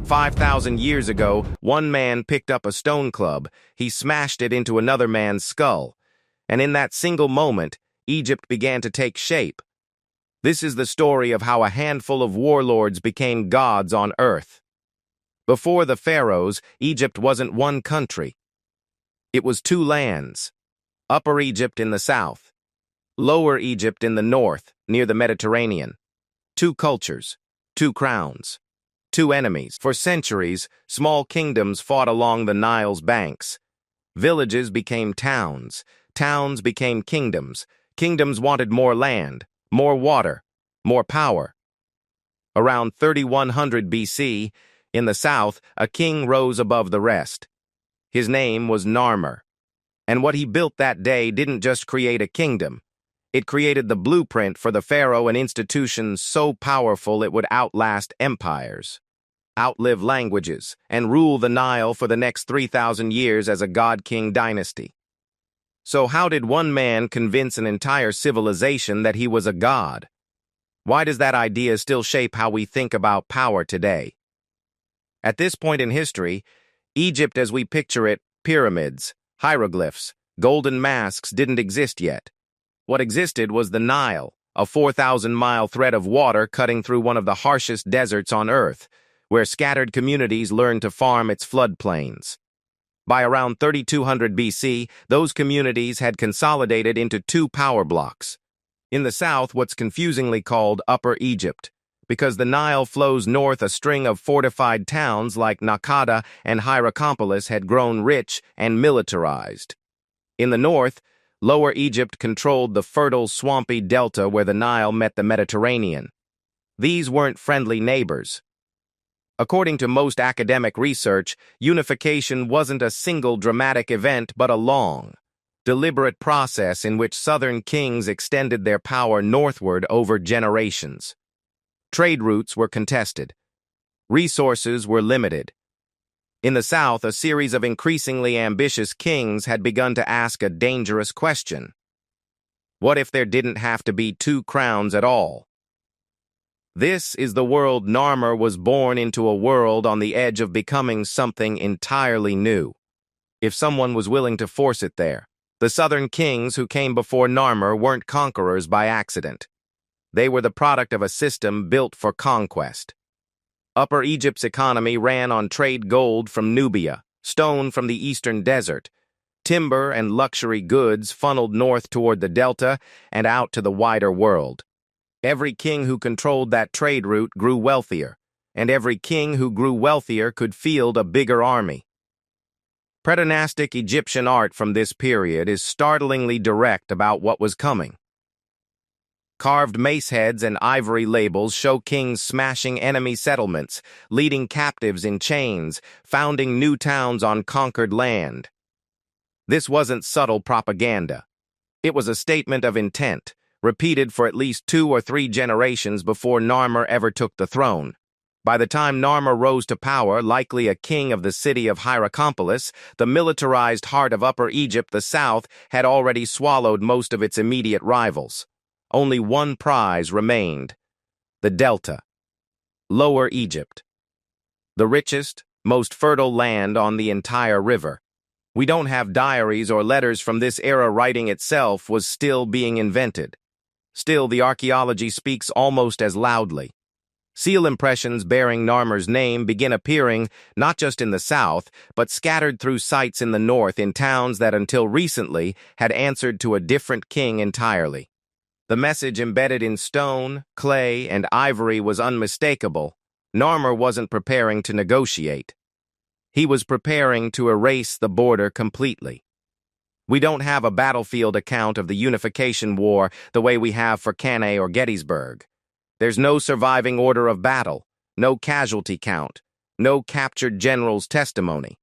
5,000 years ago, one man picked up a stone club, he smashed it into another man's skull, and in that single moment, Egypt began to take shape. This is the story of how a handful of warlords became gods on earth. Before the pharaohs, Egypt wasn't one country. It was two lands, Upper Egypt in the south, Lower Egypt in the north, near the Mediterranean. Two cultures, two crowns, two enemies. For centuries, small kingdoms fought along the Nile's banks. Villages became towns, towns became kingdoms. Kingdoms wanted more land, more water, more power. Around 3100 BC, in the south, a king rose above the rest. His name was Narmer. And what he built that day didn't just create a kingdom. It created the blueprint for the pharaoh, an institution so powerful it would outlast empires, outlive languages, and rule the Nile for the next 3,000 years as a god-king dynasty. So how did one man convince an entire civilization that he was a god? Why does that idea still shape how we think about power today? At this point in history, Egypt as we picture it, pyramids, hieroglyphs, golden masks didn't exist yet. What existed was the Nile, a 4,000-mile thread of water cutting through one of the harshest deserts on Earth, where scattered communities learned to farm its floodplains. By around 3200 BC, those communities had consolidated into two power blocks. In the south, what's confusingly called Upper Egypt, because the Nile flows north, a string of fortified towns like Nakada and Hierakonpolis had grown rich and militarized. In the north, Lower Egypt controlled the fertile, swampy delta where the Nile met the Mediterranean. These weren't friendly neighbors. According to most academic research, unification wasn't a single dramatic event but a long, deliberate process in which southern kings extended their power northward over generations. Trade routes were contested. Resources were limited. In the south, a series of increasingly ambitious kings had begun to ask a dangerous question. What if there didn't have to be two crowns at all? This is the world Narmer was born into, a world on the edge of becoming something entirely new. If someone was willing to force it there, the southern kings who came before Narmer weren't conquerors by accident. They were the product of a system built for conquest. Upper Egypt's economy ran on trade gold from Nubia, stone from the eastern desert. Timber and luxury goods funneled north toward the delta and out to the wider world. Every king who controlled that trade route grew wealthier, and every king who grew wealthier could field a bigger army. Preternastic Egyptian art from this period is startlingly direct about what was coming. Carved mace heads and ivory labels show kings smashing enemy settlements, leading captives in chains, founding new towns on conquered land. This wasn't subtle propaganda. It was a statement of intent, repeated for at least 2 or 3 generations before Narmer ever took the throne. By the time Narmer rose to power, likely a king of the city of Hierakonpolis, the militarized heart of Upper Egypt, the south, had already swallowed most of its immediate rivals. Only one prize remained: the Delta, Lower Egypt, the richest, most fertile land on the entire river. We don't have diaries or letters from this era. Writing itself was still being invented. Still, the archaeology speaks almost as loudly. Seal impressions bearing Narmer's name begin appearing not just in the south, but scattered through sites in the north, in towns that until recently had answered to a different king entirely. The message embedded in stone, clay, and ivory was unmistakable. Narmer wasn't preparing to negotiate. He was preparing to erase the border completely. We don't have a battlefield account of the Unification War the way we have for Cannae or Gettysburg. There's no surviving order of battle, no casualty count, no captured general's testimony.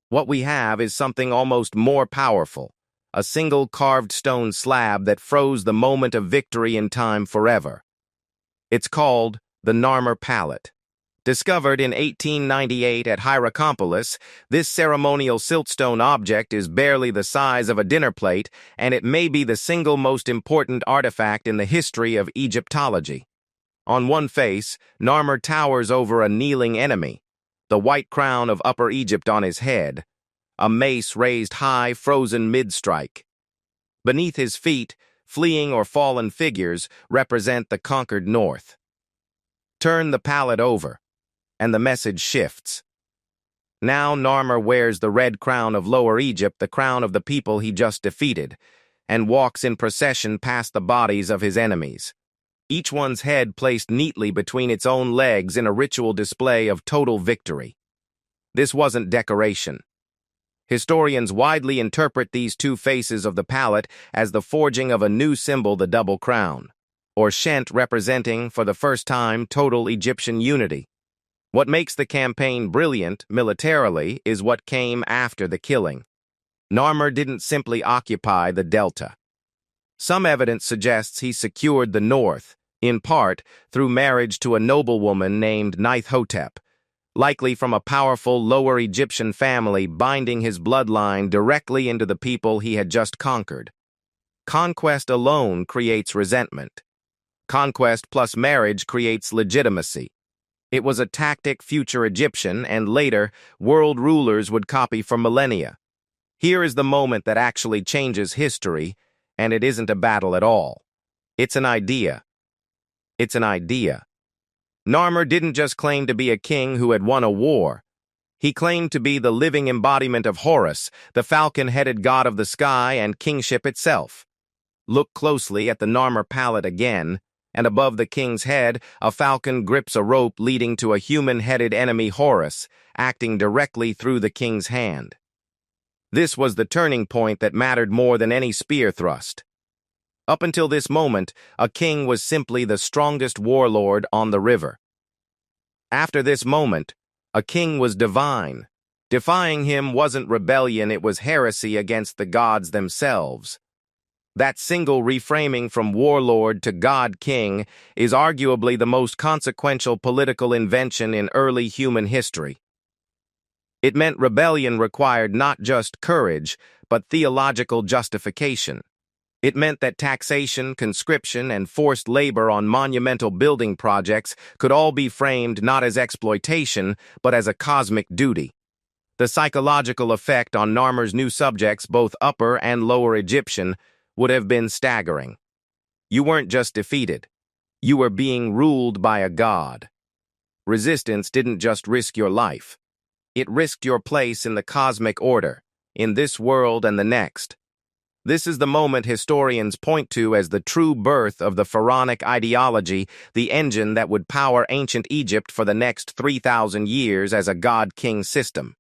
What we have is something almost more powerful: a single carved stone slab that froze the moment of victory in time forever. It's called the Narmer Palette. Discovered in 1898 at Hierakonpolis, this ceremonial siltstone object is barely the size of a dinner plate, and it may be the single most important artifact in the history of Egyptology. On one face, Narmer towers over a kneeling enemy. the white crown of Upper Egypt on his head, a mace raised high, frozen mid-strike. Beneath his feet, fleeing or fallen figures represent the conquered north. Turn the palette over, and the message shifts. Now Narmer wears the red crown of Lower Egypt, the crown of the people he just defeated, and walks in procession past the bodies of his enemies, each one's head placed neatly between its own legs in a ritual display of total victory. This wasn't decoration. Historians widely interpret these two faces of the palette as the forging of a new symbol, the double crown, or Shent, representing, for the first time, total Egyptian unity. What makes the campaign brilliant, militarily, is what came after the killing. Narmer didn't simply occupy the delta. Some evidence suggests he secured the north, in part through marriage to a noblewoman named Neithhotep, likely from a powerful Lower Egyptian family, binding his bloodline directly into the people he had just conquered. Conquest alone creates resentment. Conquest plus marriage creates legitimacy. It was a tactic future Egyptian and later world rulers would copy for millennia. Here is the moment that actually changes history, and it isn't a battle at all. It's an idea. It's an idea. Narmer didn't just claim to be a king who had won a war. He claimed to be the living embodiment of Horus, the falcon-headed god of the sky and kingship itself. Look closely at the Narmer Palette again, and above the king's head, a falcon grips a rope leading to a human-headed enemy, Horus, acting directly through the king's hand. This was the turning point that mattered more than any spear thrust. Up until this moment, a king was simply the strongest warlord on the river. After this moment, a king was divine. Defying him wasn't rebellion, it was heresy against the gods themselves. That single reframing from warlord to god-king is arguably the most consequential political invention in early human history. It meant rebellion required not just courage, but theological justification. It meant that taxation, conscription, and forced labor on monumental building projects could all be framed not as exploitation, but as a cosmic duty. The psychological effect on Narmer's new subjects, both Upper and Lower Egyptian, would have been staggering. You weren't just defeated. You were being ruled by a god. Resistance didn't just risk your life. It risked your place in the cosmic order, in this world and the next. This is the moment historians point to as the true birth of the pharaonic ideology, the engine that would power ancient Egypt for the next 3,000 years as a god-king system.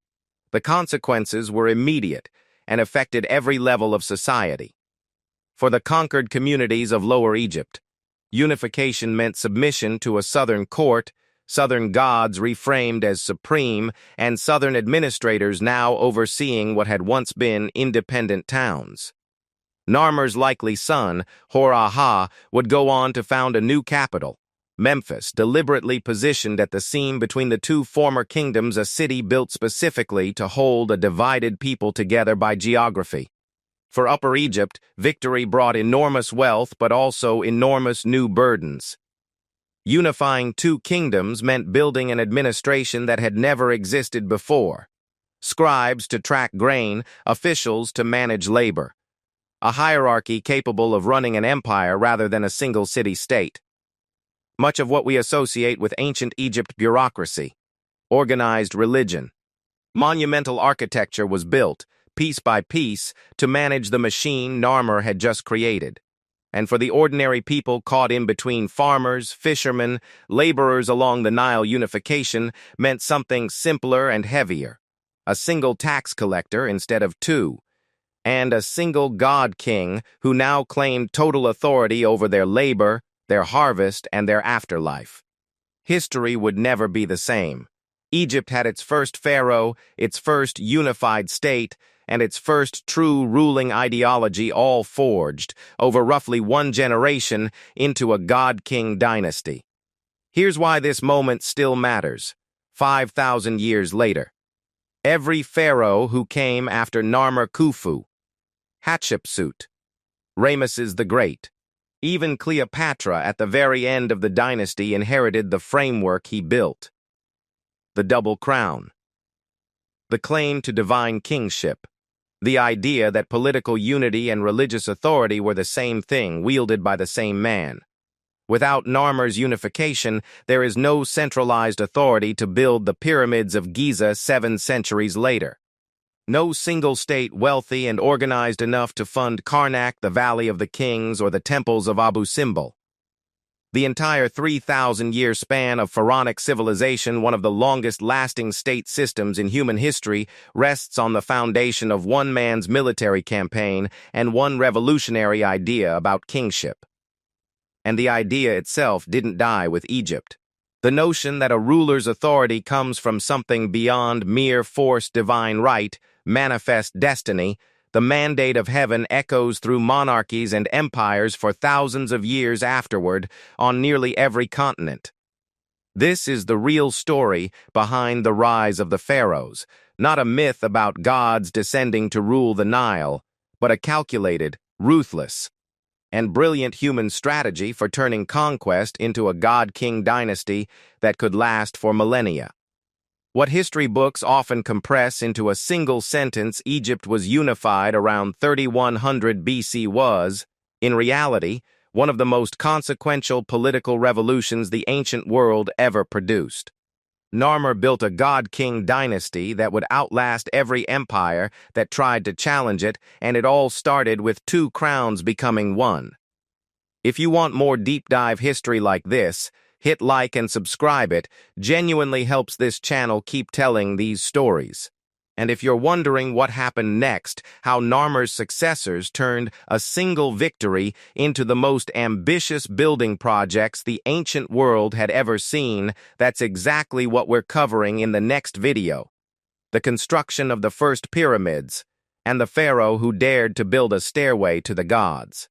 The consequences were immediate and affected every level of society. For the conquered communities of Lower Egypt, unification meant submission to a southern court, southern gods reframed as supreme, and southern administrators now overseeing what had once been independent towns. Narmer's likely son, Hor-Aha, would go on to found a new capital, Memphis, deliberately positioned at the seam between the two former kingdoms, a city built specifically to hold a divided people together by geography. For Upper Egypt, victory brought enormous wealth but also enormous new burdens. Unifying two kingdoms meant building an administration that had never existed before. Scribes to track grain, officials to manage labor. A hierarchy capable of running an empire rather than a single city-state. Much of what we associate with ancient Egypt bureaucracy, organized religion. Monumental architecture was built, piece by piece, to manage the machine Narmer had just created. And for the ordinary people caught in between farmers, fishermen, laborers along the Nile, unification meant something simpler and heavier. A single tax collector instead of two. And a single god-king who now claimed total authority over their labor, their harvest, and their afterlife. History would never be the same. Egypt had its first pharaoh, its first unified state, and its first true ruling ideology, all forged, over roughly one generation, into a god-king dynasty. Here's why this moment still matters, 5,000 years later. Every pharaoh who came after Narmer Khufu, Hatshepsut, Ramesses the Great, even Cleopatra at the very end of the dynasty inherited the framework he built. the double crown. The claim to divine kingship. The idea that political unity and religious authority were the same thing, wielded by the same man. Without Narmer's unification, there is no centralized authority to build the pyramids of Giza 7 centuries later. No single state wealthy and organized enough to fund Karnak, the Valley of the Kings, or the temples of Abu Simbel. The entire 3,000-year span of pharaonic civilization, one of the longest-lasting state systems in human history, rests on the foundation of one man's military campaign and one revolutionary idea about kingship. And the idea itself didn't die with Egypt. The notion that a ruler's authority comes from something beyond mere forced divine right, manifest destiny, the mandate of heaven echoes through monarchies and empires for thousands of years afterward on nearly every continent. This is the real story behind the rise of the pharaohs, not a myth about gods descending to rule the Nile, but a calculated, ruthless, and brilliant human strategy for turning conquest into a god-king dynasty that could last for millennia. What history books often compress into a single sentence, Egypt was unified around 3100 BC, was, in reality, one of the most consequential political revolutions the ancient world ever produced. Narmer built a god-king dynasty that would outlast every empire that tried to challenge it, and it all started with 2 crowns becoming one. If you want more deep-dive history like this, hit like and subscribe. It genuinely helps this channel keep telling these stories. And if you're wondering what happened next, how Narmer's successors turned a single victory into the most ambitious building projects the ancient world had ever seen, that's exactly what we're covering in the next video. The construction of the first pyramids, and the pharaoh who dared to build a stairway to the gods.